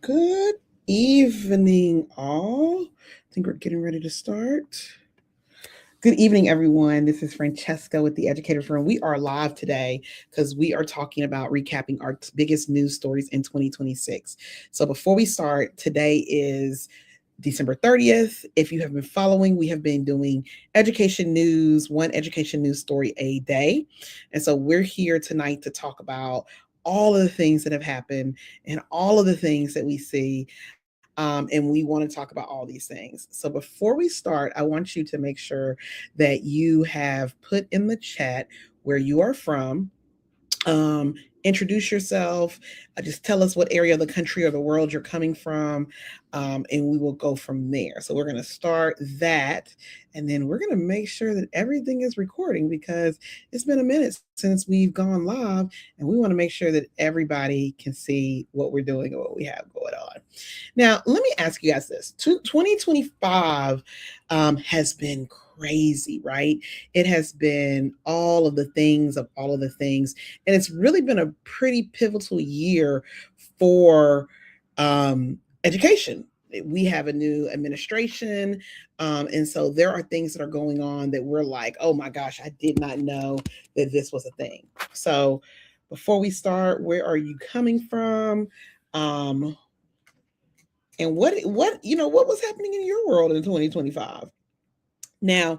Good evening, all. I think we're getting ready to start. Good evening, everyone. This is Francesca with the Educators Room. We are live today because we are talking about recapping our biggest news stories in 2026. So before we start, today is December 30th. If you have been following, we have been doing education news, one education news story a day. And so we're here tonight to talk about all of the things that have happened and all of the things that we see. And we want to talk about all these things. So before we start, I want you to make sure that you have put in the chat where you are from. um, Introduce yourself. Just tell us what area of the country or the world you're coming from, and we will go from there. So we're going to start that, and then we're going to make sure that everything is recording because it's been a minute since we've gone live, and we want to make sure that everybody can see what we're doing and what we have going on. Now, let me ask you guys this: 2025 has been crazy, right? It has been all of the things of all of the things. And it's really been a pretty pivotal year for education. We have a new administration. And so there are things that are going on that we're like, oh my gosh, I did not know that this was a thing. So before we start, where are you coming from? Um, and what was happening in your world in 2025? Now,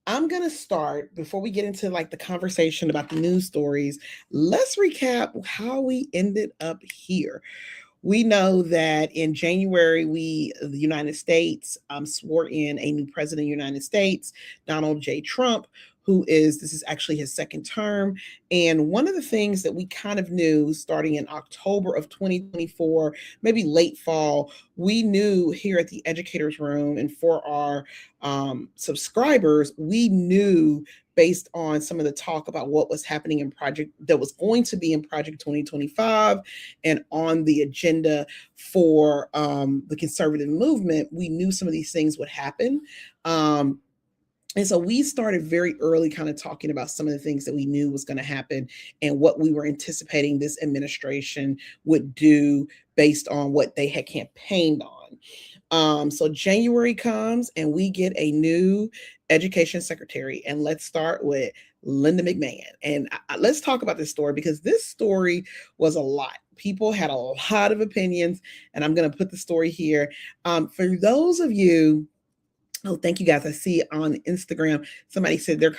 I'm going to start before we get into like the conversation about the news stories. Let's recap how we ended up here. We know that in January, the United States, swore in a new president of the United States, Donald J. Trump, this is actually his second term. And one of the things that we kind of knew starting in October of 2024, maybe late fall, we knew here at the Educators Room and for our subscribers, we knew based on some of the talk about what was happening in project that was going to be in Project 2025 and on the agenda for the conservative movement, we knew some of these things would happen. And so we started very early kind of talking about some of the things that we knew was going to happen and what we were anticipating this administration would do based on what they had campaigned on. So January comes and we get a new education secretary. And let's start with Linda McMahon. And let's talk about this story because this story was a lot. People had a lot of opinions, and I'm going to put the story here. For those of you, oh, thank you guys. I see on Instagram, somebody said they're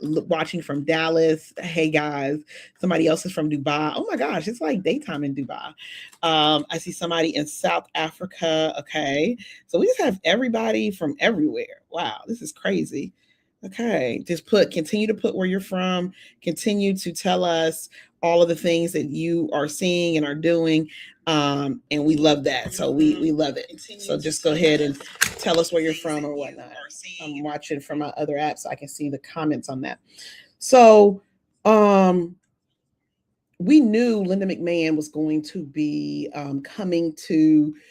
watching from Dallas. Hey guys, somebody else is from Dubai. Oh my gosh, it's like daytime in Dubai. I see somebody in South Africa. Okay. So we just have everybody from everywhere. Wow, this is crazy. Okay. Continue to put where you're from, continue to tell us all of the things that you are seeing and are doing. And we love that. So we love it. So just go ahead and tell us where you're from or whatnot. I'm watching from my other app so I can see the comments on that. So we knew Linda McMahon was going to be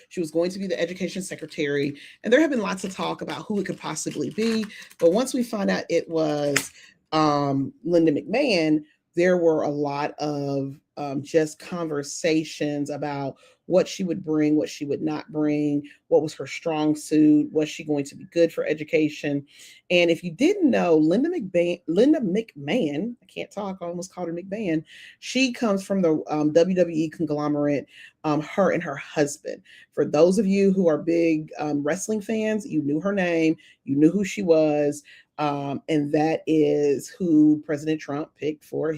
she was going to be the education secretary. And there have been lots of talk about who it could possibly be. But once we found out it was Linda McMahon, there were a lot of just conversations about what she would bring, what she would not bring, what was her strong suit, was she going to be good for education. And if you didn't know, Linda McMahon, I can't talk, I almost called her McMahon. She comes from the WWE conglomerate, her and her husband. For those of you who are big wrestling fans, you knew her name, you knew who she was. And that is who President Trump picked for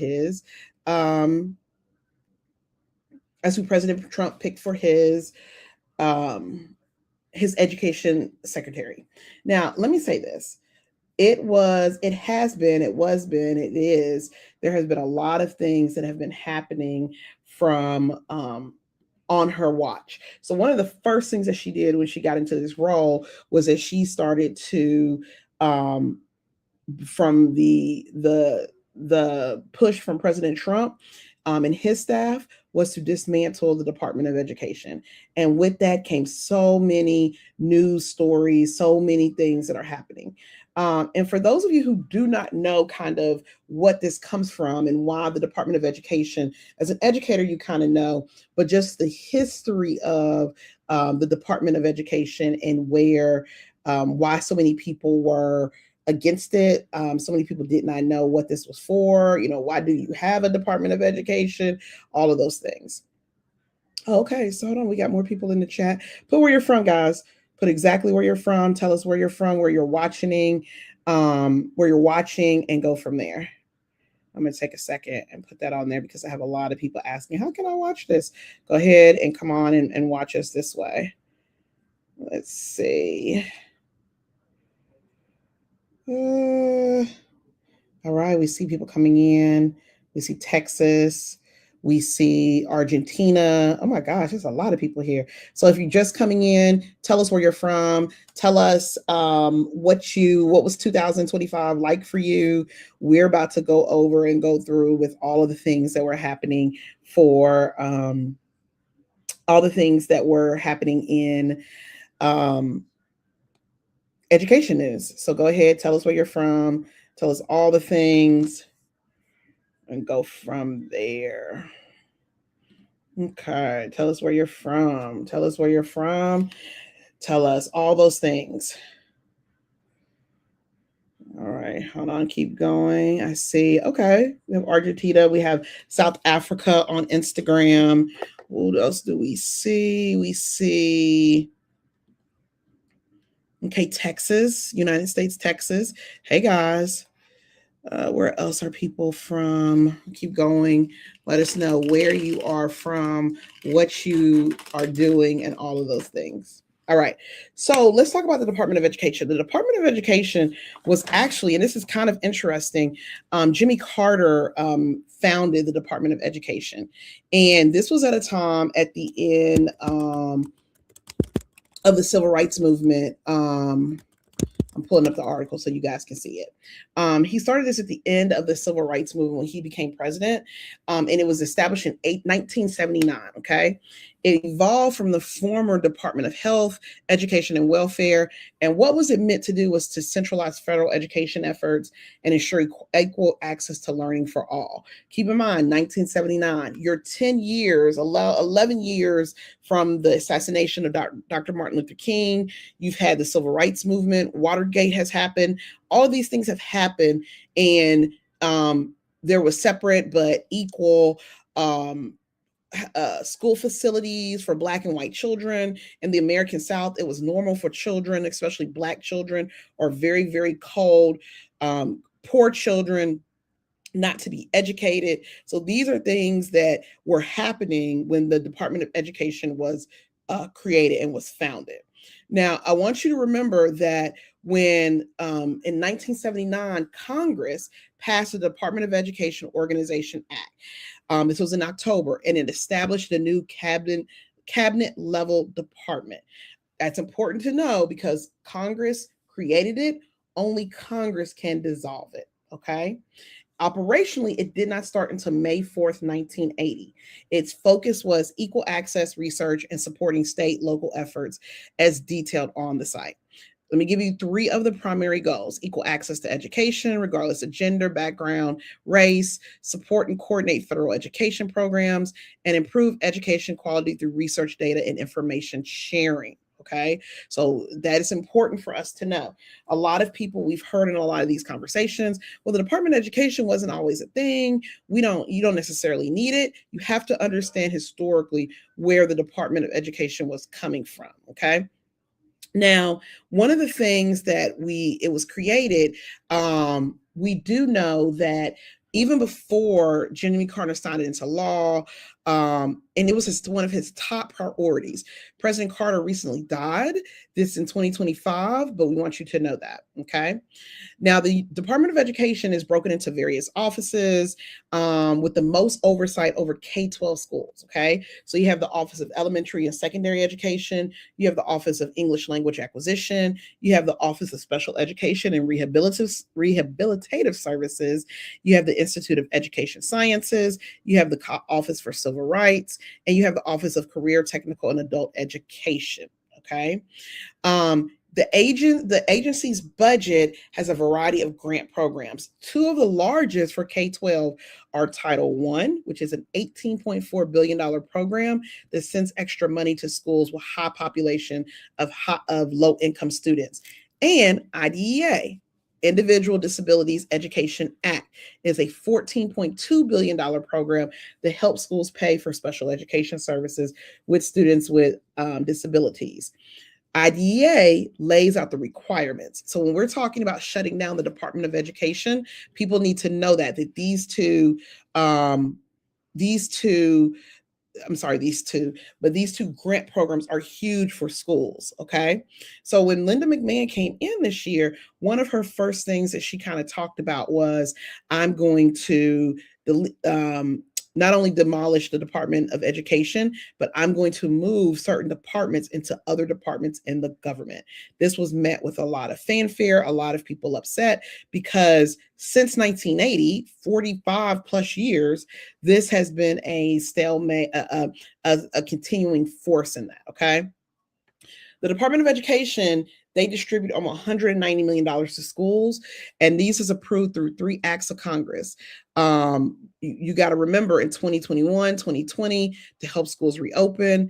as who President Trump picked for his education secretary. Now, let me say this. It was, it has been, it was been, it is. There has been a lot of things that have been happening from on her watch. So one of the first things that she did when she got into this role was that she started to from the push from President Trump and his staff was to dismantle the Department of Education. And with that came so many news stories, so many things that are happening. And for those of you who do not know kind of what this comes from and why the Department of Education, as an educator, you kind of know, but just the history of the Department of Education and why so many people were against it. So many people did not know what this was for. Why do you have a Department of Education? All of those things. Okay, so hold on. We got more people in the chat. Put where you're from, guys. Put exactly where you're from. Tell us where you're from, where you're watching, and go from there. I'm going to take a second and put that on there because I have a lot of people asking, how can I watch this? Go ahead and come on and watch us this way. Let's see. All right, we see people coming in. We see Texas. We see Argentina. Oh my gosh, there's a lot of people here. So if you're just coming in, tell us where you're from. Tell us what was 2025 like for you. We're about to go over and go through with all of the things that were happening for all the things that were happening in education news. So go ahead, tell us where you're from. Tell us all the things and go from there. Okay, tell us where you're from. Tell us where you're from. Tell us all those things. All right, hold on, keep going. I see. Okay, we have Argentina. We have South Africa on Instagram. What else do we see? We see, okay, Texas, United States, Texas. Hey, guys. Where else are people from? Keep going. Let us know where you are from, what you are doing, and all of those things. All right. So let's talk about the Department of Education. The Department of Education was actually, and this is kind of interesting, Jimmy Carter founded the Department of Education. And this was at a time at the end of the Civil Rights Movement. I'm pulling up the article so you guys can see it. He started this at the end of the Civil Rights Movement when he became president, and it was established in 1979, okay? It evolved from the former Department of Health, Education, and Welfare, and what was it meant to do was to centralize federal education efforts and ensure equal access to learning for all. Keep in mind, 1979, you're 10 years, 11 years from the assassination of Dr. Martin Luther King. You've had the Civil Rights Movement, Watergate has happened. All of these things have happened, and there was separate but equal school facilities for Black and white children. In the American South, it was normal for children, especially Black children, or very, very cold, poor children, not to be educated. So these are things that were happening when the Department of Education was created and was founded. Now, I want you to remember that when in 1979, Congress passed the Department of Education Organization Act. This was in October, and it established a new cabinet level department. That's important to know because Congress created it. Only Congress can dissolve it. Okay. Operationally, it did not start until May 4th, 1980. Its focus was equal access research and supporting state local efforts as detailed on the site. Let me give you 3 of the primary goals: equal access to education, regardless of gender, background, race, support and coordinate federal education programs, and improve education quality through research data and information sharing. Okay, so that is important for us to know. A lot of people, we've heard in a lot of these conversations, well, the Department of Education wasn't always a thing. You don't necessarily need it. You have to understand historically where the Department of Education was coming from. Okay. Now, one of the things that it was created, we do know that even before Jimmy Carter signed it into law, and it was one of his top priorities. President Carter recently died, this in 2025, but we want you to know that, okay? Now, the Department of Education is broken into various offices with the most oversight over K-12 schools, okay? So you have the Office of Elementary and Secondary Education, you have the Office of English Language Acquisition, you have the Office of Special Education and Rehabilitative Services, you have the Institute of Education Sciences, you have the Office for Civil Rights, and you have the Office of Career, Technical, and Adult Education, okay? The agency's budget has a variety of grant programs. Two of the largest for K-12 are Title One, which is an $18.4 billion program that sends extra money to schools with high population of low-income students, and IDEA, Individual Disabilities Education Act, is a $14.2 billion program that helps schools pay for special education services with students with disabilities. IDEA lays out the requirements. So when we're talking about shutting down the Department of Education, people need to know that these two these two grant programs are huge for schools. Okay. So when Linda McMahon came in this year, one of her first things that she kind of talked about was, I'm going to not only demolish the Department of Education, but I'm going to move certain departments into other departments in the government. This was met with a lot of fanfare, a lot of people upset, because since 1980, 45 plus years, this has been a stalemate, a continuing force in that. Okay. The Department of Education, they distribute almost $190 million to schools, and these is approved through 3 acts of Congress. You got to remember, in 2021, 2020, to help schools reopen.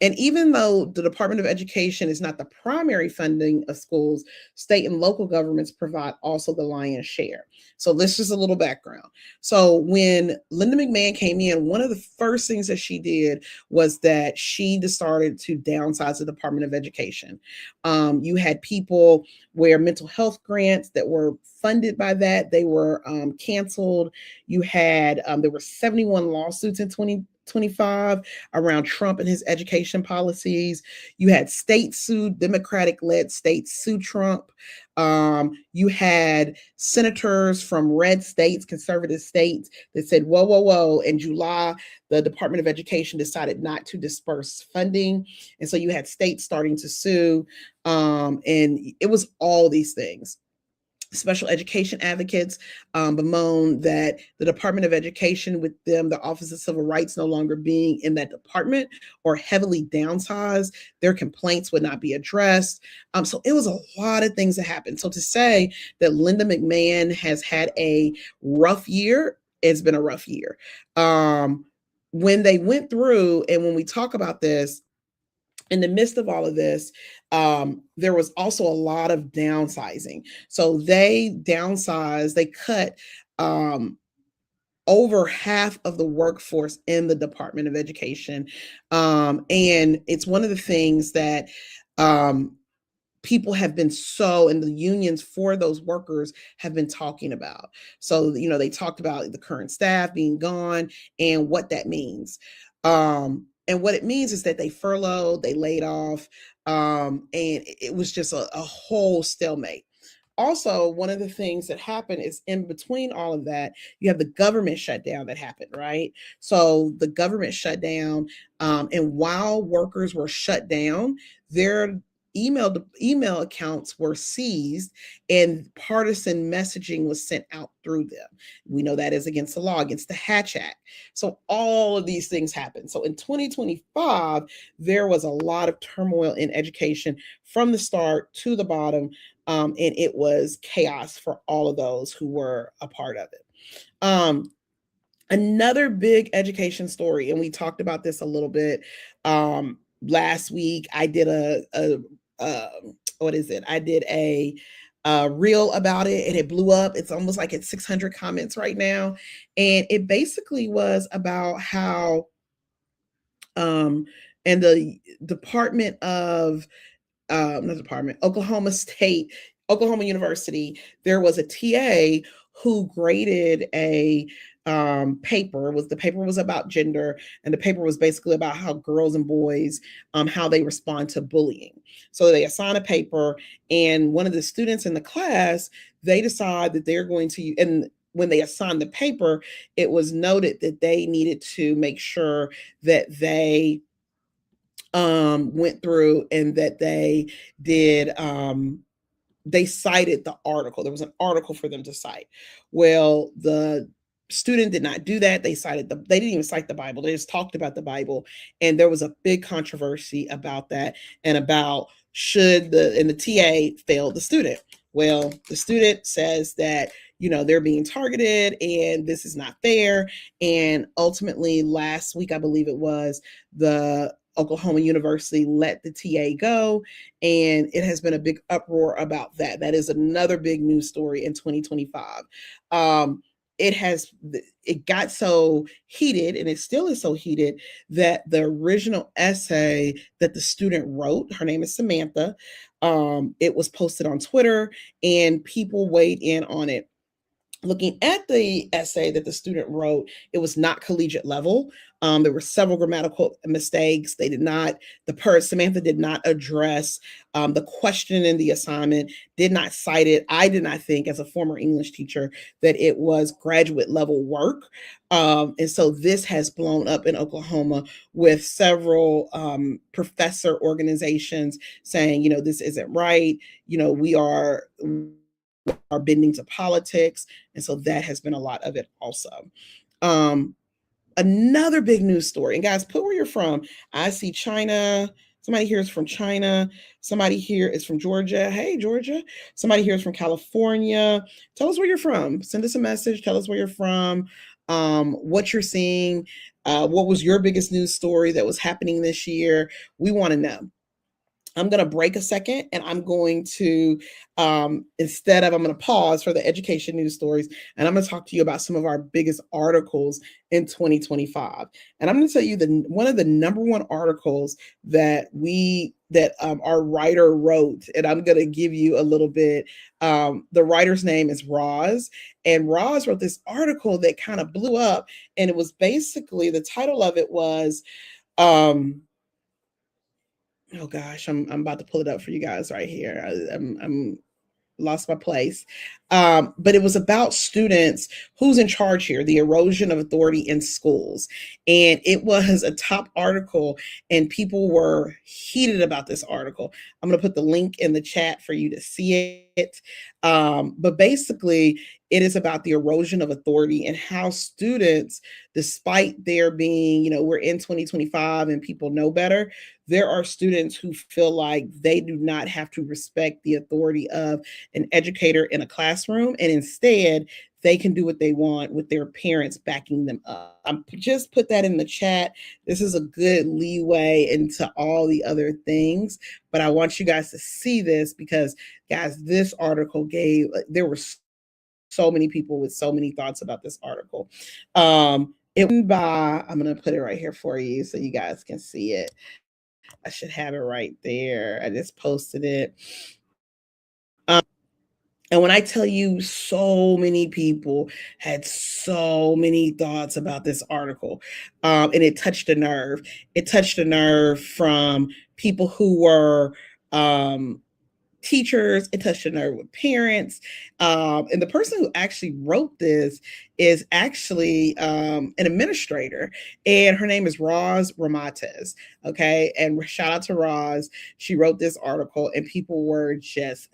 And even though the Department of Education is not the primary funding of schools, state and local governments provide also the lion's share. So this is a little background. So when Linda McMahon came in, one of the first things that she did was that she started to downsize the Department of Education. You had people where mental health grants that were funded by that, they were canceled. You had, there were 71 lawsuits in 2025 around Trump and his education policies. You had states sued, Democratic-led states sue Trump. You had senators from red states, conservative states, that said, whoa, whoa, whoa. In July, the Department of Education decided not to disperse funding. And so you had states starting to sue. And it was all these things. Special education advocates bemoan that the Department of Education, with them, the Office of Civil Rights no longer being in that department or heavily downsized, their complaints would not be addressed. So it was a lot of things that happened. So to say that Linda McMahon has had a rough year, it's been a rough year. When they went through, and when we talk about this, in the midst of all of this, there was also a lot of downsizing. So they downsized, they cut over half of the workforce in the Department of Education. And it's one of the things that people have been and the unions for those workers have been talking about. So, they talked about the current staff being gone and what that means. And what it means is that they furloughed, they laid off, and it was just a whole stalemate. Also, one of the things that happened is, in between all of that, you have the government shutdown that happened, right? So the government shut down, and while workers were shut down, their email accounts were seized, and partisan messaging was sent out through them. We know that is against the law, against the Hatch Act. So all of these things happened. So in 2025, there was a lot of turmoil in education from the start to the bottom, and it was chaos for all of those who were a part of it. Another big education story, and we talked about this a little bit last week. I did I did a reel about it, and it blew up. It's almost like at 600 comments right now, and it basically was about how and the Department of Oklahoma University, there was a TA who graded a paper. The paper was about gender, and the paper was basically about how girls and boys, how they respond to bullying. So they assign a paper, and one of the students in the class, they decide that they're going to, and when they assigned the paper, it was noted that they needed to make sure that they went through and that they did they cited the article. There was an article for them to cite. Well, the student did not do that. They didn't even cite the Bible. They just talked about the Bible. And there was a big controversy about that, and about and the TA failed the student. Well, the student says that, they're being targeted and this is not fair. And ultimately, last week, I believe it was, the Oklahoma University let the TA go, and it has been a big uproar about that. That is another big news story in 2025. It has it got so heated, and it still is so heated, that the original essay that the student wrote, her name is Samantha, it was posted on Twitter, and people weighed in on it. Looking at the essay that the student wrote, it was not collegiate level. There were several grammatical mistakes. Samantha did not address the question in the assignment, did not cite it. I did not think, as a former English teacher, that it was graduate level work. And so this has blown up in Oklahoma, with several professor organizations saying, this isn't right. We are bending to politics. And so that has been a lot of it also. Another big news story, and guys, put where you're from. I see China. Somebody here is from China. Somebody here is from Georgia. Hey, Georgia. Somebody here is from California. Tell us where you're from. Send us a message. Tell us where you're from, what you're seeing. What was your biggest news story that was happening this year? We want to know. I'm going to break a second, and I'm going to, I'm going to pause for the education news stories, and I'm going to talk to you about some of our biggest articles in 2025. And I'm going to tell you one of the number one articles that our writer wrote, and I'm going to give you a little bit. The writer's name is Roz, and Roz wrote this article that kind of blew up, and it was basically, the title of it was, oh gosh, I'm about to pull it up for you guys right here. I'm lost my place. But it was about students, who's in charge here, the erosion of authority in schools. And it was a top article, and people were heated about this article. I'm going to put the link in the chat for you to see it. But basically, it is about the erosion of authority and how students, despite there being, we're in 2025 and people know better, there are students who feel like they do not have to respect the authority of an educator in a classroom, and instead they can do what they want with their parents backing them up. Just put that in the chat. This is a good leeway into all the other things, but I want you guys to see this because, guys, this article there were so many people with so many thoughts about this article. It went by, I'm going to put it right here for you so you guys can see it. I should have it right there. I just posted it. And when I tell you, so many people had so many thoughts about this article, and it touched a nerve. It touched a nerve from people who were teachers. It touched a nerve with parents. And the person who actually wrote this is actually an administrator, and her name is Roz Ramades. Okay. And shout out to Roz. She wrote this article, and people were just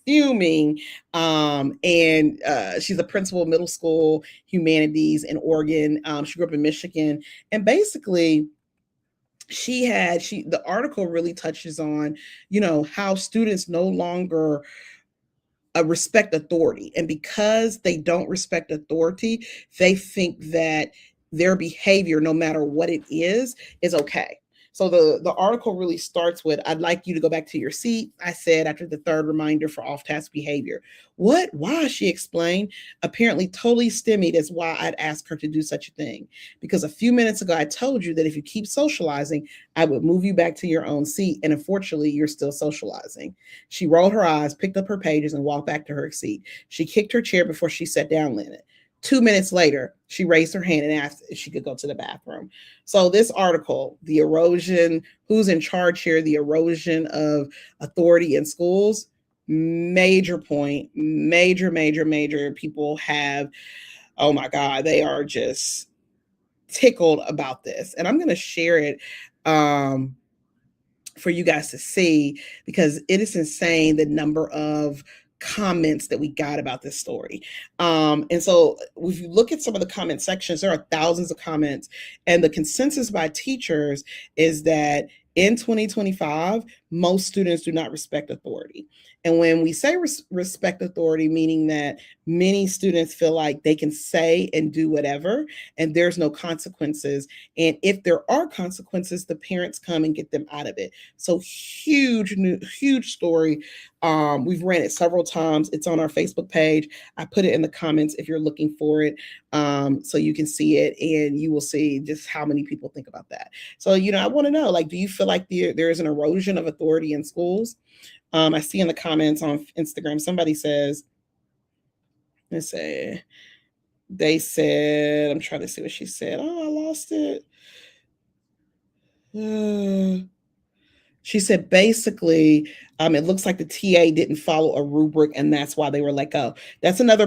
fuming. And she's a principal of middle school humanities in Oregon. She grew up in Michigan, and basically, the article really touches on, how students no longer respect authority. And because they don't respect authority, they think that their behavior, no matter what it is okay. So the article really starts with, I'd like you to go back to your seat, I said, after the third reminder for off-task behavior. What? Why? She explained, apparently totally stymied as why I'd ask her to do such a thing. Because a few minutes ago, I told you that if you keep socializing, I would move you back to your own seat. And unfortunately, you're still socializing. She rolled her eyes, picked up her pages, and walked back to her seat. She kicked her chair before she sat down in it. 2 minutes later, she raised her hand and asked if she could go to the bathroom. So this article, the erosion, who's in charge here, the erosion of authority in schools, major point, major people have, oh my God, they are just tickled about this. And I'm going to share it for you guys to see, because it is insane the number of comments that we got about this story. And so if you look at some of the comment sections, there are thousands of comments, and the consensus by teachers is that in 2025, most students do not respect authority. And when we say respect authority, meaning that many students feel like they can say and do whatever, and there's no consequences. And if there are consequences, the parents come and get them out of it. So huge story. We've ran it several times. It's on our Facebook page. I put it in the comments if you're looking for it, so you can see it, and you will see just how many people think about that. So, I want to know, like, do you feel like there is an erosion of authority in schools? I see in the comments on Instagram, somebody says, let's say, they said, I'm trying to see what she said. Oh, I lost it. She said basically, it looks like the TA didn't follow a rubric, and that's why they were let go. That's another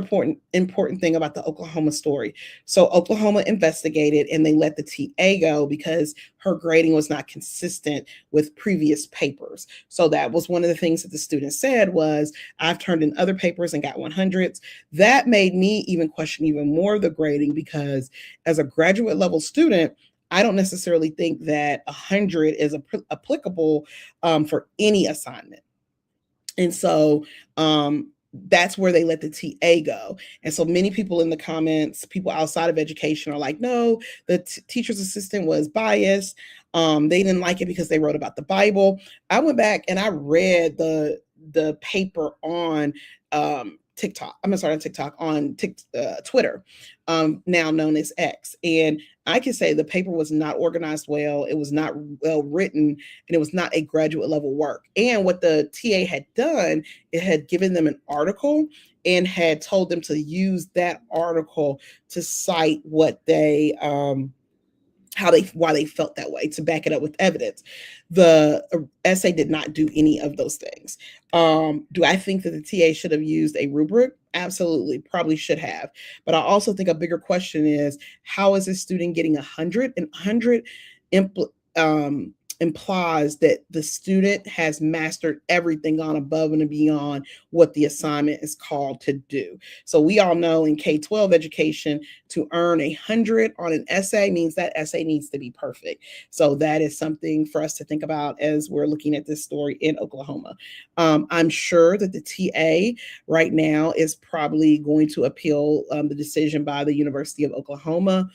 important thing about the Oklahoma story. So Oklahoma investigated, and they let the TA go because her grading was not consistent with previous papers. So that was one of the things that the student said was, I've turned in other papers and got 100s. That made me even question even more the grading, because as a graduate level student, I don't necessarily think that 100 is applicable for any assignment. And so that's where they let the TA go. And so many people in the comments, people outside of education, are like, no, the teacher's assistant was biased. They didn't like it because they wrote about the Bible. I went back and I read the paper on TikTok. I'm sorry, on TikTok, on Twitter, now known as X. And I can say the paper was not organized well. It was not well written, and it was not a graduate level work. And what the TA had done, it had given them an article and had told them to use that article to cite what they why they felt that way, to back it up with evidence. The essay did not do any of those things. Do I think that the TA should have used a rubric? Absolutely, probably should have. But I also think a bigger question is, how is a student getting 100? And 100 implies that the student has mastered everything, gone above and beyond what the assignment is called to do. So we all know in K-12 education, to earn 100 on an essay means that essay needs to be perfect. So that is something for us to think about as we're looking at this story in Oklahoma. I'm sure that the TA right now is probably going to appeal the decision by the University of Oklahoma.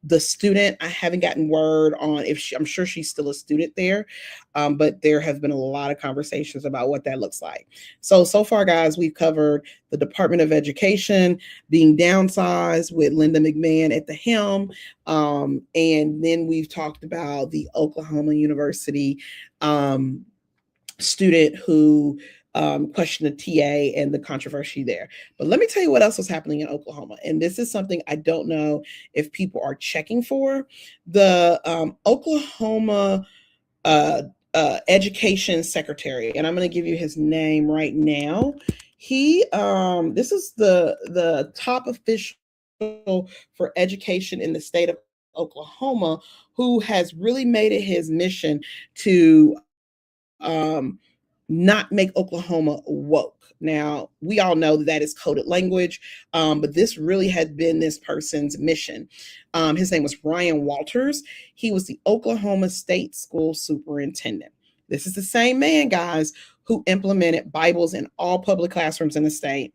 The student, I haven't gotten word on if I'm sure she's still a student there, but there have been a lot of conversations about what that looks like. So far, guys, we've covered the Department of Education being downsized with Linda McMahon at the helm, and then we've talked about the Oklahoma University student who question the TA and the controversy there. But let me tell you what else was happening in Oklahoma. And this is something I don't know if people are checking for. The Oklahoma education secretary, and I'm going to give you his name right now. He, this is the top official for education in the state of Oklahoma, who has really made it his mission to not make Oklahoma woke. Now, we all know that is coded language, but this really had been this person's mission. His name was Ryan Walters. He was the Oklahoma State School Superintendent. This is the same man, guys, who implemented Bibles in all public classrooms in the state.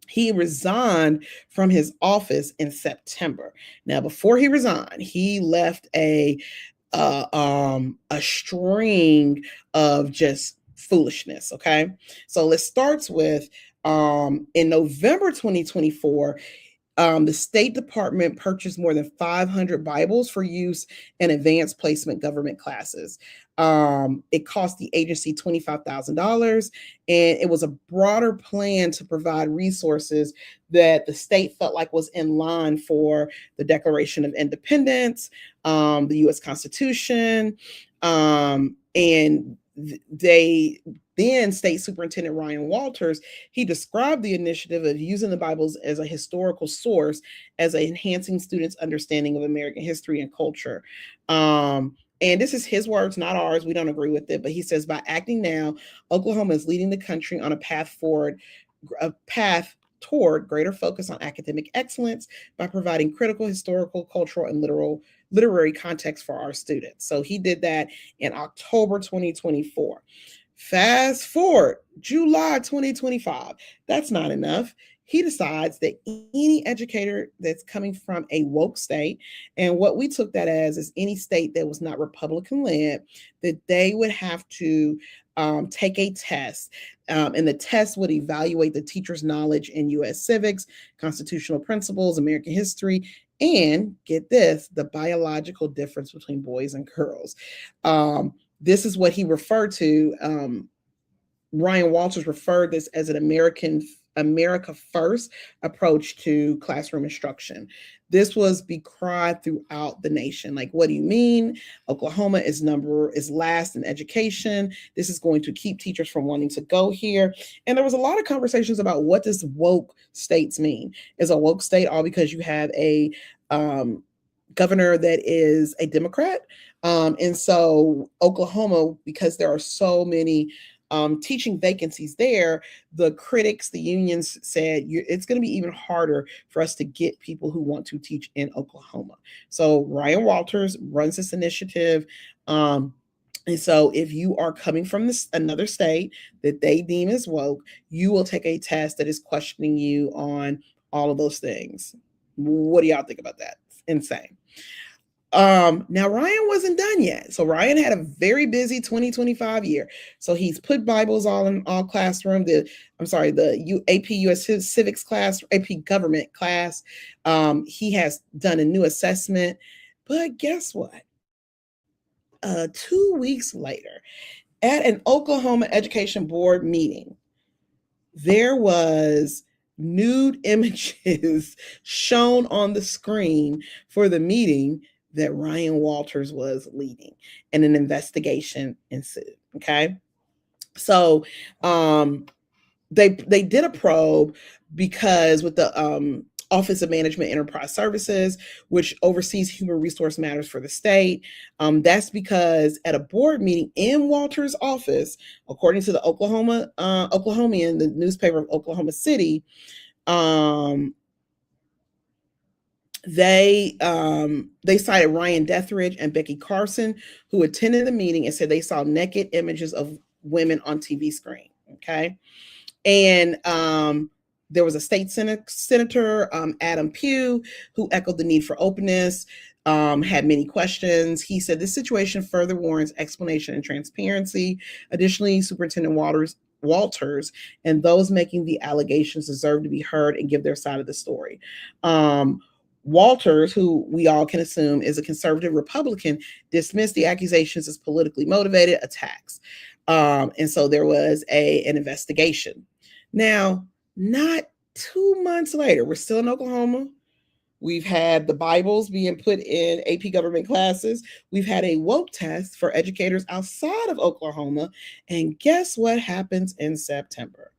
He resigned from his office in September. Now, before he resigned, he left a string of just foolishness. Okay, so let's start with in November 2024. The State Department purchased more than 500 Bibles for use in advanced placement government classes. It cost the agency $25,000, and it was a broader plan to provide resources that the state felt like was in line for the Declaration of Independence, the U.S. Constitution, and then State Superintendent Ryan Walters, he described the initiative of using the Bibles as a historical source, as enhancing students' understanding of American history and culture. And this is his words, not ours. We don't agree with it. But he says, by acting now, Oklahoma is leading the country on a path toward greater focus on academic excellence by providing critical, historical, cultural, and literary context for our students. So he did that in October 2024. Fast forward July 2025. That's not enough. He decides that any educator that's coming from a woke state, and what we took that as is any state that was not Republican led, that they would have to take a test. And the test would evaluate the teacher's knowledge in US civics, constitutional principles, American history, and get this, the biological difference between boys and girls. This is what he referred to. Ryan Walters referred this as an America First approach to classroom instruction. This was decried throughout the nation. Like, what do you mean? Oklahoma is last in education. This is going to keep teachers from wanting to go here. And there was a lot of conversations about what does woke states mean? Is a woke state all because you have a governor that is a Democrat? And so Oklahoma, because there are so many teaching vacancies there, the critics, the unions said it's going to be even harder for us to get people who want to teach in Oklahoma. So Ryan Walters runs this initiative. And so if you are coming from another state that they deem as woke, you will take a test that is questioning you on all of those things. What do y'all think about that? It's insane. Now Ryan wasn't done yet. So Ryan had a very busy 2025 year. So he's put Bibles in all classroom, the AP US Civics class, AP Government class. He has done a new assessment, but guess what? 2 weeks later, at an Oklahoma Education Board meeting, there was nude images shown on the screen for the meeting that Ryan Walters was leading, and an investigation ensued. Okay. So they did a probe because with the Office of Management Enterprise Services, which oversees human resource matters for the state. That's because at a board meeting in Walters' office, according to the Oklahomian, the newspaper of Oklahoma City, they cited Ryan Deathridge and Becky Carson, who attended the meeting and said they saw naked images of women on TV screen. Okay. And there was a state senator, Adam Pugh, who echoed the need for openness, had many questions. He said this situation further warrants explanation and transparency. Additionally, Superintendent Walters and those making the allegations deserve to be heard and give their side of the story. Walters, who we all can assume is a conservative Republican, dismissed the accusations as politically motivated attacks. And so there was an investigation. Now, not 2 months later, we're still in Oklahoma. We've had the Bibles being put in AP government classes. We've had a woke test for educators outside of Oklahoma. And guess what happens in September?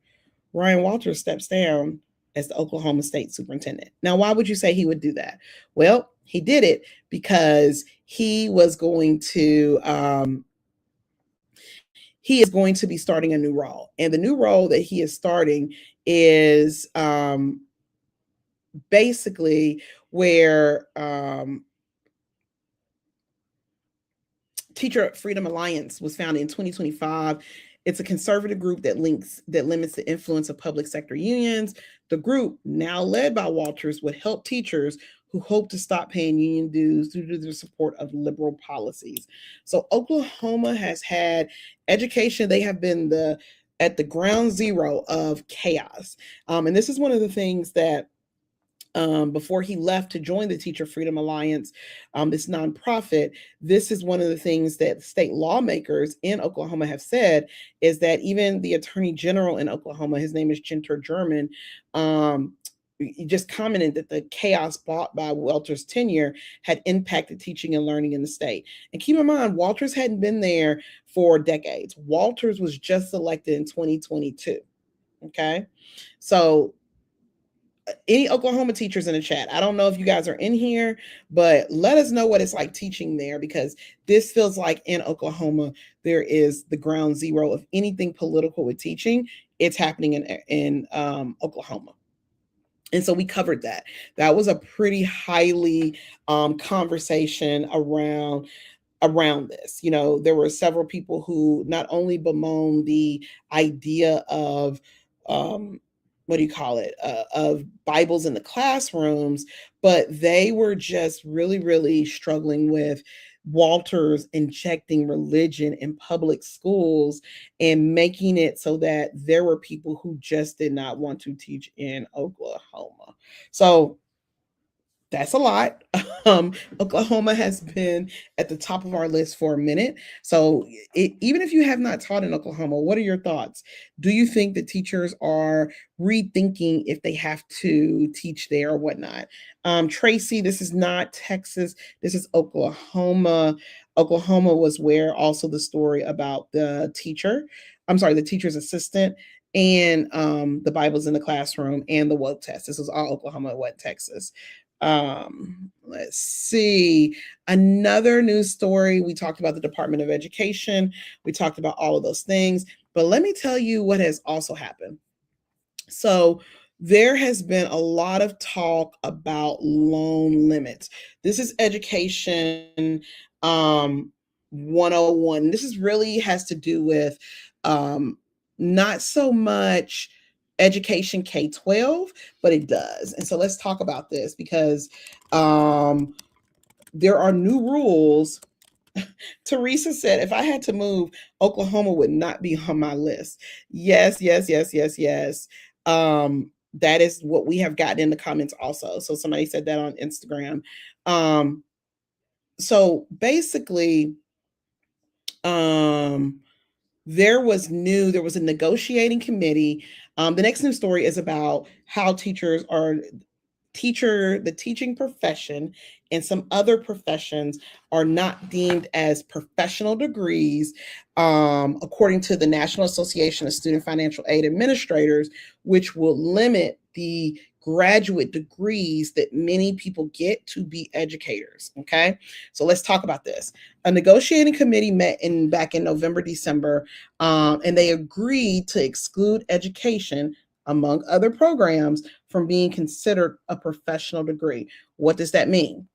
Ryan Walters steps down as the Oklahoma State Superintendent. Now, why would you say he would do that? Well, he did it because he was going to he is going to be starting a new role. And the new role that he is starting is basically where Teacher Freedom Alliance was founded in 2025. It's a conservative group that limits the influence of public sector unions. The group, now led by Walters, would help teachers who hope to stop paying union dues due to the support of liberal policies. So Oklahoma has had education. They have been at the ground zero of chaos. And this is one of the things that before he left to join the Teacher Freedom Alliance, this nonprofit, this is one of the things that state lawmakers in Oklahoma have said, is that even the Attorney General in Oklahoma, his name is Ginter German, just commented that the chaos brought by Walters' tenure had impacted teaching and learning in the state. And keep in mind, Walters hadn't been there for decades. Walters was just elected in 2022. Okay. So any Oklahoma teachers in the chat, I don't know if you guys are in here, but let us know what it's like teaching there, because this feels like in Oklahoma, there is the ground zero of anything political with teaching. It's happening in Oklahoma. And so we covered that. That was a pretty highly conversation around this. You know, there were several people who not only bemoaned the idea of what do you call it, of Bibles in the classrooms, but they were just really, really struggling with Walters injecting religion in public schools and making it so that there were people who just did not want to teach in Oklahoma. So that's a lot. Oklahoma has been at the top of our list for a minute. So, even if you have not taught in Oklahoma, what are your thoughts? Do you think that teachers are rethinking if they have to teach there or whatnot? Tracy, this is not Texas. This is Oklahoma. Oklahoma was where also the story about the teacher, I'm sorry, the teacher's assistant and the Bibles in the classroom and the woke test. This was all Oklahoma, what Texas. Let's see, another news story. We talked about the Department of Education. We talked about all of those things, but let me tell you what has also happened. So there has been a lot of talk about loan limits. This is education 101. This is really has to do with not so much education K-12, but it does. And so let's talk about this because there are new rules. Teresa said, if I had to move, Oklahoma would not be on my list. Yes, yes, yes, yes, yes. That is what we have gotten in the comments also. So somebody said that on Instagram. So basically, there was a negotiating committee. The next news story is about how the teaching profession and some other professions are not deemed as professional degrees, according to the National Association of Student Financial Aid Administrators, which will limit the graduate degrees that many people get to be educators. Okay, so let's talk about this. A negotiating committee met back in November, December, and they agreed to exclude education, among other programs, from being considered a professional degree. What does that mean?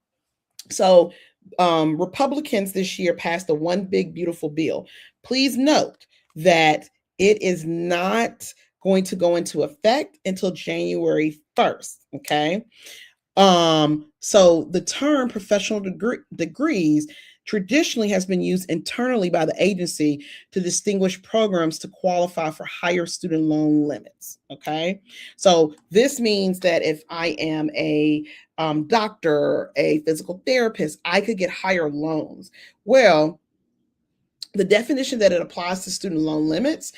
So, Republicans this year passed the One Big Beautiful Bill. Please note that it is not going to go into effect until January 1st. Okay. So the term professional degrees traditionally has been used internally by the agency to distinguish programs to qualify for higher student loan limits. Okay, so this means that if I am a doctor, a physical therapist, I could get higher loans. Well, the definition that it applies to student loan limits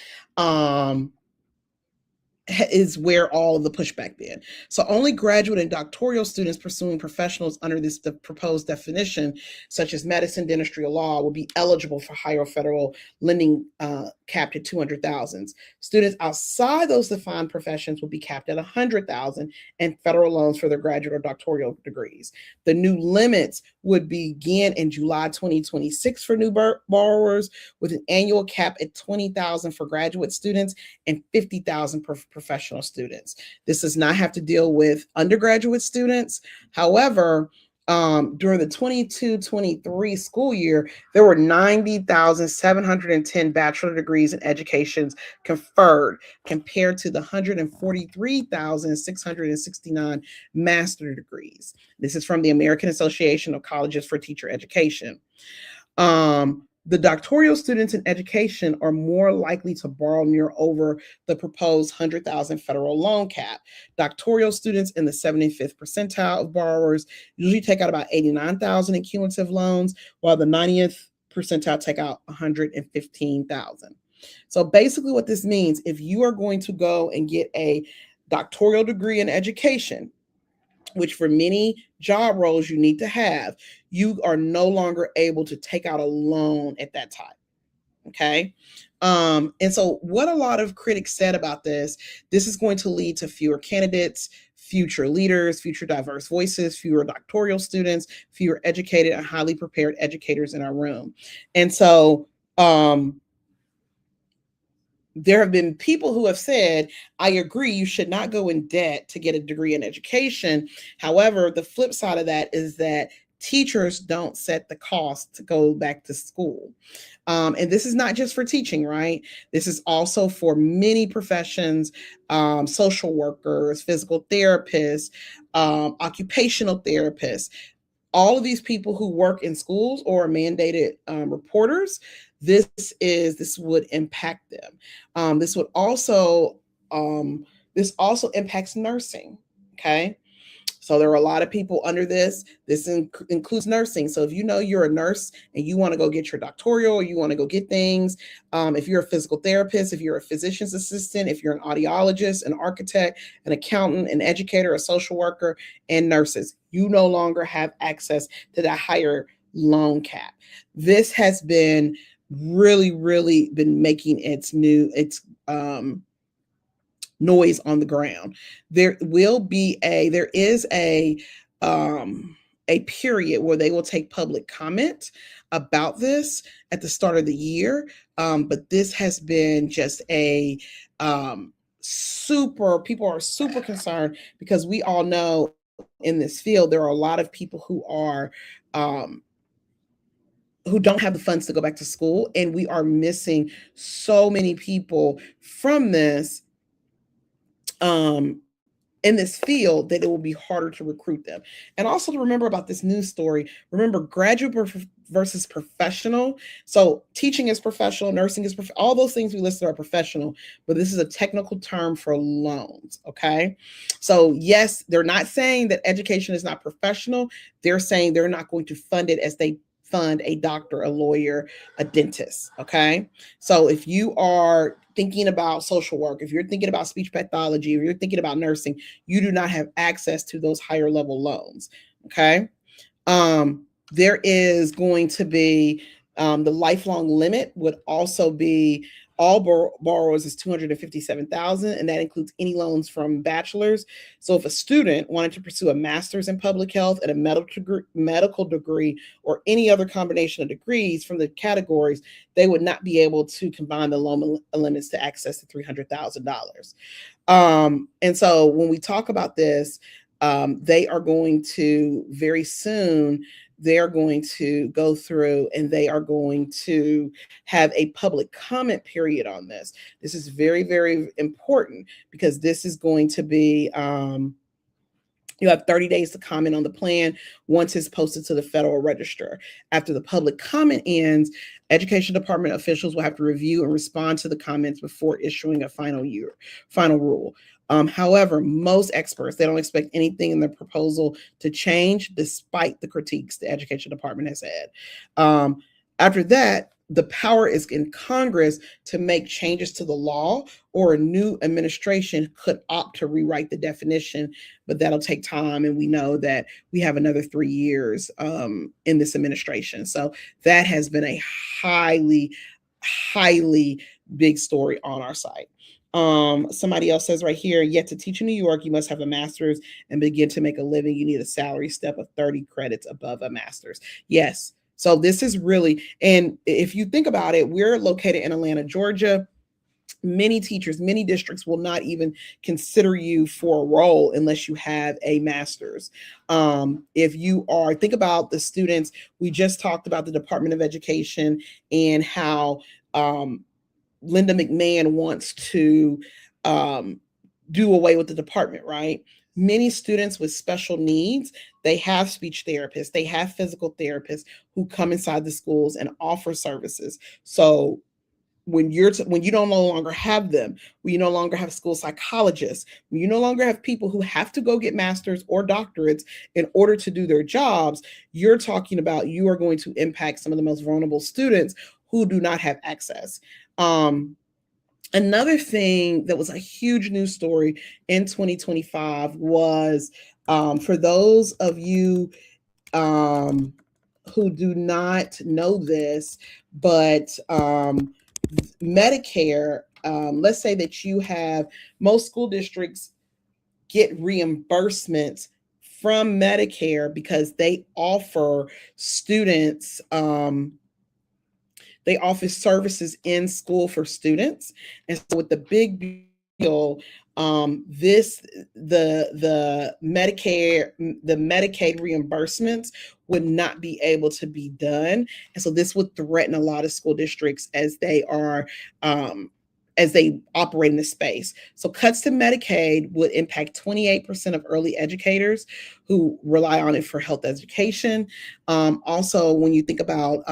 is where all of the pushback been. So only graduate and doctoral students pursuing professionals under this proposed definition, such as medicine, dentistry, or law, will be eligible for higher federal lending capped at 200,000. Students outside those defined professions will be capped at 100,000 and federal loans for their graduate or doctoral degrees. The new limits would begin in July 2026 for new borrowers, with an annual cap at 20,000 for graduate students and 50,000 for professional students. This does not have to deal with undergraduate students. However, during the 22-23 school year, there were 90,710 bachelor degrees in education conferred, compared to the 143,669 master degrees. This is from the American Association of Colleges for Teacher Education. The doctoral students in education are more likely to borrow near over the proposed 100,000 federal loan cap. Doctoral students in the 75th percentile of borrowers usually take out about 89,000 in cumulative loans, while the 90th percentile take out 115,000. So basically what this means, if you are going to go and get a doctoral degree in education, which for many job roles you need to have, you are no longer able to take out a loan at that time. Okay. And so what a lot of critics said about this is going to lead to fewer candidates, future leaders, future diverse voices, fewer doctoral students, fewer educated and highly prepared educators in our room. And so there have been people who have said, I agree, you should not go in debt to get a degree in education. However, the flip side of that is that teachers don't set the cost to go back to school. And this is not just for teaching, right? This is also for many professions, social workers, physical therapists, occupational therapists, all of these people who work in schools or are mandated reporters. This would impact them. This would also this also impacts nursing. Okay, so there are a lot of people under this. This includes nursing. So if you know you're a nurse and you want to go get your doctoral, or you want to go get things, if you're a physical therapist, if you're a physician's assistant, if you're an audiologist, an architect, an accountant, an educator, a social worker, and nurses, you no longer have access to that higher loan cap. This has been really been making its noise on the ground. There is a period where they will take public comment about this at the start of the year. But this has been just a people are super concerned, because we all know in this field there are a lot of people who don't have the funds to go back to school, and we are missing so many people from this in this field, that it will be harder to recruit them. And also to remember about this news story, remember graduate versus professional. So teaching is professional, nursing is all those things we listed are professional, but this is a technical term for loans. Okay. So yes, they're not saying that education is not professional. They're saying they're not going to fund it as they fund a doctor, a lawyer, a dentist. Okay. So if you are thinking about social work, if you're thinking about speech pathology, if you're thinking about nursing, you do not have access to those higher level loans. Okay. There is going to be the lifelong limit would also be all borrowers is $257,000, and that includes any loans from bachelor's. So if a student wanted to pursue a master's in public health and a medical degree or any other combination of degrees from the categories, they would not be able to combine the loan limits to access the $300,000. And so when we talk about this, they are going to very soon, they're going to go through and they are going to have a public comment period on this. This is very important, because this is going to be, you have 30 days to comment on the plan once it's posted to the Federal Register. After the public comment ends, Education Department officials will have to review and respond to the comments before issuing a final rule. However, most experts, they don't expect anything in the proposal to change, despite the critiques the Education Department has had. After that, the power is in Congress to make changes to the law, or a new administration could opt to rewrite the definition, but that'll take time. And we know that we have another 3 years in this administration. So that has been a highly big story on our site. Somebody else says right here, yet to teach in New York, you must have a master's and begin to make a living. You need a salary step of 30 credits above a master's. Yes. So this is really, and if you think about it, we're located in Atlanta, Georgia. Many teachers, many districts will not even consider you for a role unless you have a master's. If you are, think about the students, we just talked about the Department of Education and how Linda McMahon wants to do away with the department, right? Many students with special needs, they have speech therapists, they have physical therapists who come inside the schools and offer services. So when you don't no longer have them, when you no longer have school psychologists, when you no longer have people who have to go get masters or doctorates in order to do their jobs, you're talking about, you are going to impact some of the most vulnerable students who do not have access. Another thing that was a huge news story in 2025 was, for those of you who do not know this, but Medicare, let's say that you have, most school districts get reimbursements from Medicare because they offer students, They offer services in school for students. And so with the big bill, this the Medicaid reimbursements would not be able to be done. And so this would threaten a lot of school districts as they operate in the space. So cuts to Medicaid would impact 28% of early educators who rely on it for health education. Also, when you think about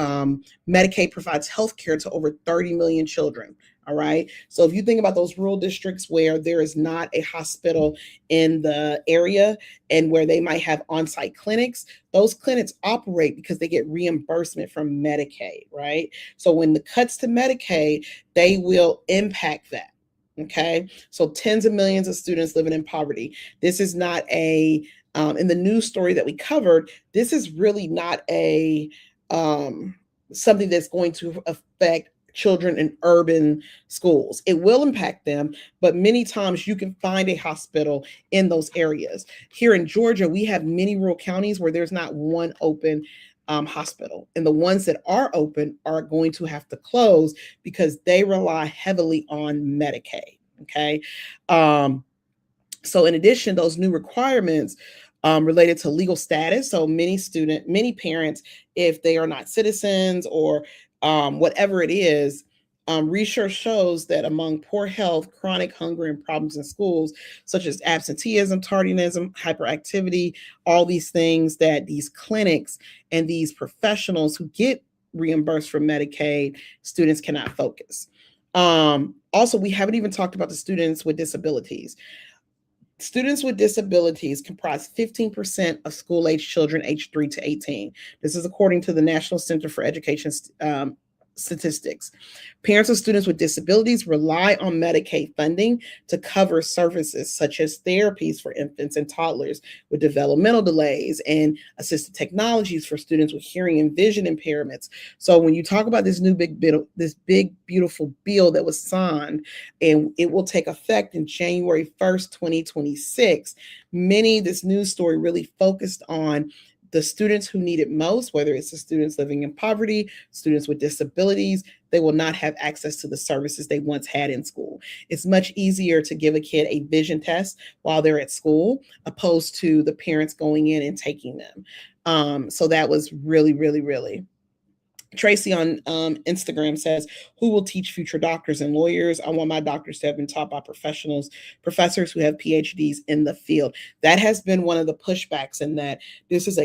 Medicaid provides health care to over 30 million children. All right. So if you think about those rural districts where there is not a hospital in the area and where they might have on-site clinics, those clinics operate because they get reimbursement from Medicaid, right? So when the cuts to Medicaid, they will impact that. Okay. So tens of millions of students living in poverty. This is not in the news story that we covered, this is really not something that's going to affect children in urban schools. It will impact them, but many times you can find a hospital in those areas. Here in Georgia, we have many rural counties where there's not one open hospital. And the ones that are open are going to have to close because they rely heavily on Medicaid. Okay. So in addition, those new requirements related to legal status. So many parents, if they are not citizens or whatever it is, research shows that among poor health, chronic hunger, and problems in schools, such as absenteeism, tardiness, hyperactivity, all these things that these clinics and these professionals who get reimbursed from Medicaid, students cannot focus. Also, we haven't even talked about the students with disabilities. Students with disabilities comprise 15% of school-age children aged 3 to 18. This is according to the National Center for Education Statistics. Parents of students with disabilities rely on Medicaid funding to cover services such as therapies for infants and toddlers with developmental delays and assistive technologies for students with hearing and vision impairments. So when you talk about this big beautiful bill that was signed, and it will take effect in January 1st, 2026, this news story really focused on the students who need it most, whether it's the students living in poverty, students with disabilities. They will not have access to the services they once had in school. It's much easier to give a kid a vision test while they're at school, opposed to the parents going in and taking them. So that was really, really, really. Tracy on Instagram says, who will teach future doctors and lawyers? I want my doctors to have been taught by professors who have PhDs in the field. That has been one of the pushbacks, in that this is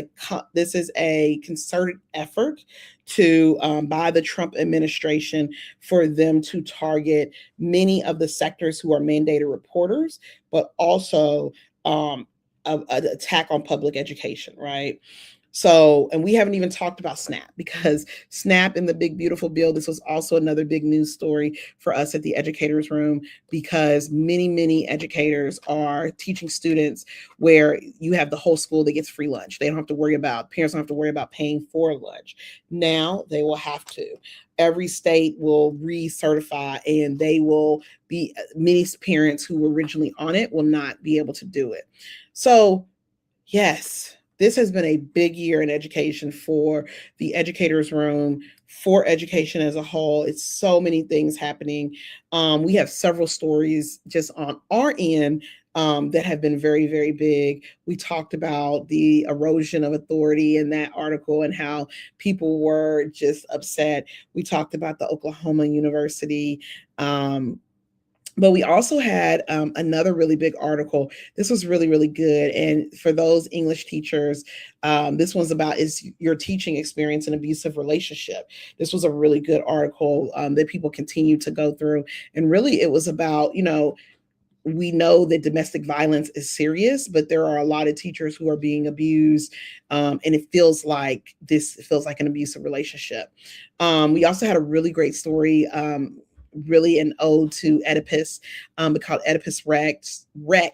a concerted effort to by the Trump administration for them to target many of the sectors who are mandated reporters, but also an attack on public education, right? So, and we haven't even talked about SNAP, because SNAP in the big beautiful bill, this was also another big news story for us at the Educators Room, because many educators are teaching students where you have the whole school that gets free lunch. Parents don't have to worry about paying for lunch. Now they will have to. Every state will recertify, and many parents who were originally on it will not be able to do it. So, yes, this has been a big year in education for the Educators Room, for education as a whole. It's so many things happening. We have several stories just on our end that have been very, very big. We talked about the erosion of authority in that article and how people were just upset. We talked about the Oklahoma University. But we also had another really big article. This was really, really good. And for those English teachers, this one's about, is your teaching experience an abusive relationship? This was a really good article that people continue to go through. And really, it was about, we know that domestic violence is serious, but there are a lot of teachers who are being abused. And it feels like an abusive relationship. We also had a really great story, really an ode to Oedipus, called Oedipus Rex. I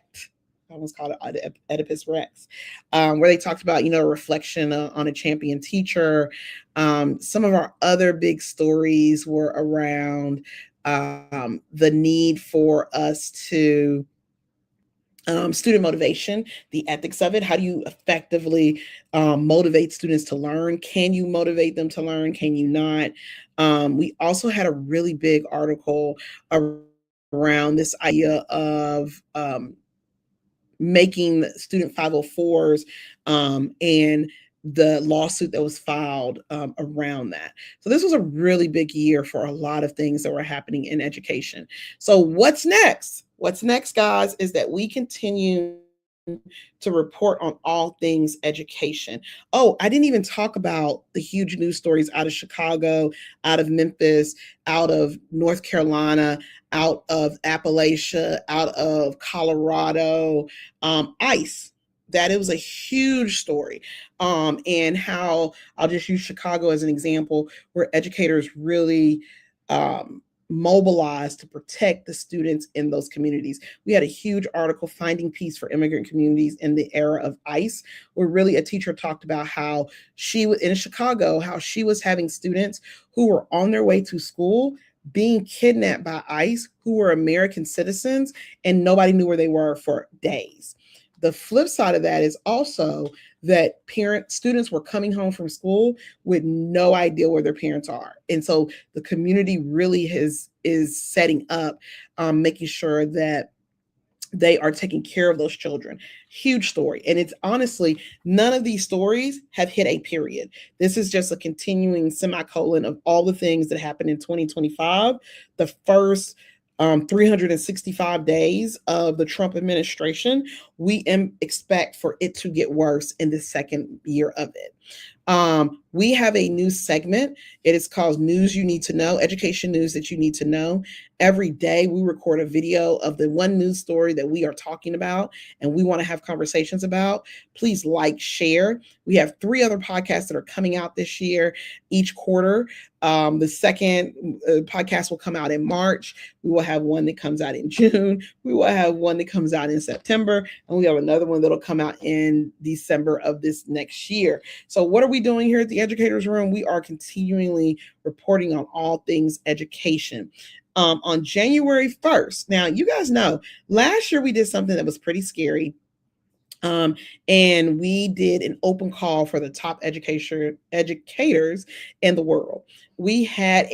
almost called it Oedipus Rex, where they talked about, a reflection on a champion teacher. Some of our other big stories were around the need for us to student motivation, the ethics of it. How do you effectively motivate students to learn? Can you motivate them to learn? Can you not? We also had a really big article around this idea of making student 504s and the lawsuit that was filed around that. So this was a really big year for a lot of things that were happening in education. So what's next? What's next, guys, is that we continue to report on all things education. Oh, I didn't even talk about the huge news stories out of Chicago, out of Memphis, out of North Carolina, out of Appalachia, out of Colorado, ICE. That it was a huge story. And how I'll just use Chicago as an example, where educators really mobilized to protect the students in those communities. We had a huge article, Finding Peace for Immigrant Communities in the Era of ICE, where really a teacher talked about how she was in Chicago, how she was having students who were on their way to school being kidnapped by ICE, who were American citizens, and nobody knew where they were for days. The flip side of that is also that students were coming home from school with no idea where their parents are. And so the community really is setting up, making sure that they are taking care of those children. Huge story. And it's honestly, none of these stories have hit a period. This is just a continuing semicolon of all the things that happened in 2025. The first 365 days of the Trump administration, we expect for it to get worse in the second year of it. We have a new segment. It is called News You Need to Know, education news that you need to know. Every day we record a video of the one news story that we are talking about and we want to have conversations about. Please like, share. We have 3 other podcasts that are coming out this year, each quarter. The second podcast will come out in March. We will have one that comes out in June. We will have one that comes out in September. And we have another one that'll come out in December of this next year. So what are we doing here at the Educators Room? We are continually reporting on all things education. On January 1st, now you guys know, last year we did something that was pretty scary. And we did an open call for the top educators in the world. We started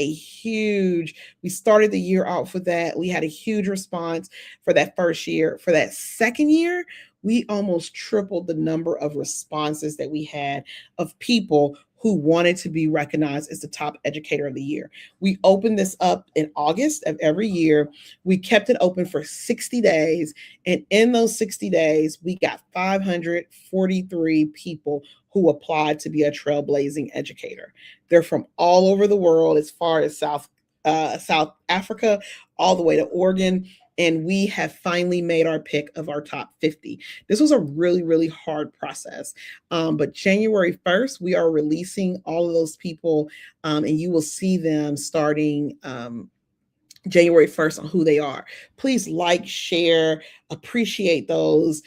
the year off with that. We had a huge response for that first year. For that second year, we almost tripled the number of responses that we had of people who wanted to be recognized as the top educator of the year. We opened this up in August of every year. We kept it open for 60 days. And in those 60 days, we got 543 people who applied to be a trailblazing educator. They're from all over the world, as far as South Africa, all the way to Oregon. And we have finally made our pick of our top 50. This was a really, really hard process. But January 1st, we are releasing all of those people, and you will see them starting January 1st on who they are. Please like, share, appreciate those.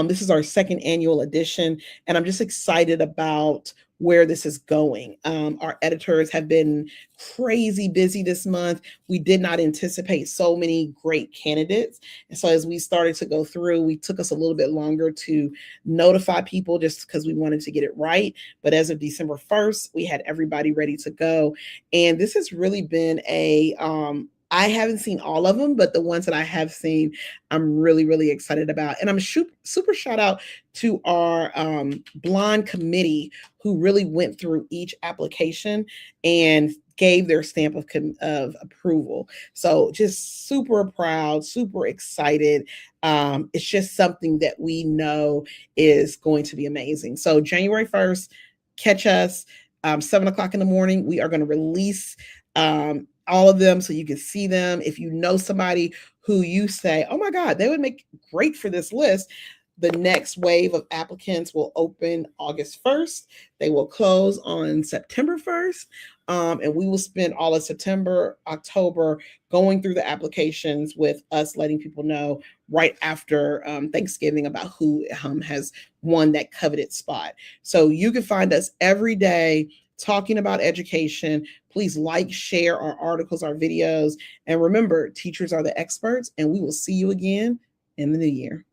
This is our second annual edition, and I'm just excited about where this is going. Our editors have been crazy busy this month. We did not anticipate so many great candidates. And so as we started to go through, we took us a little bit longer to notify people just because we wanted to get it right. But as of December 1st, we had everybody ready to go. And this has really been I haven't seen all of them, but the ones that I have seen, I'm really, really excited about. And I'm super shout out to our blonde committee who really went through each application and gave their stamp of approval. So just super proud, super excited. It's just something that we know is going to be amazing. So January 1st, catch us 7:00 in the morning. We are going to release all of them so you can see them. If you know somebody who you say, oh my God, they would make great for this list, the next wave of applicants will open August 1st. They will close on September 1st. And we will spend all of September, October going through the applications with us letting people know right after Thanksgiving about who has won that coveted spot. So you can find us every day talking about education. Please like, share our articles, our videos. And remember, teachers are the experts, and we will see you again in the new year.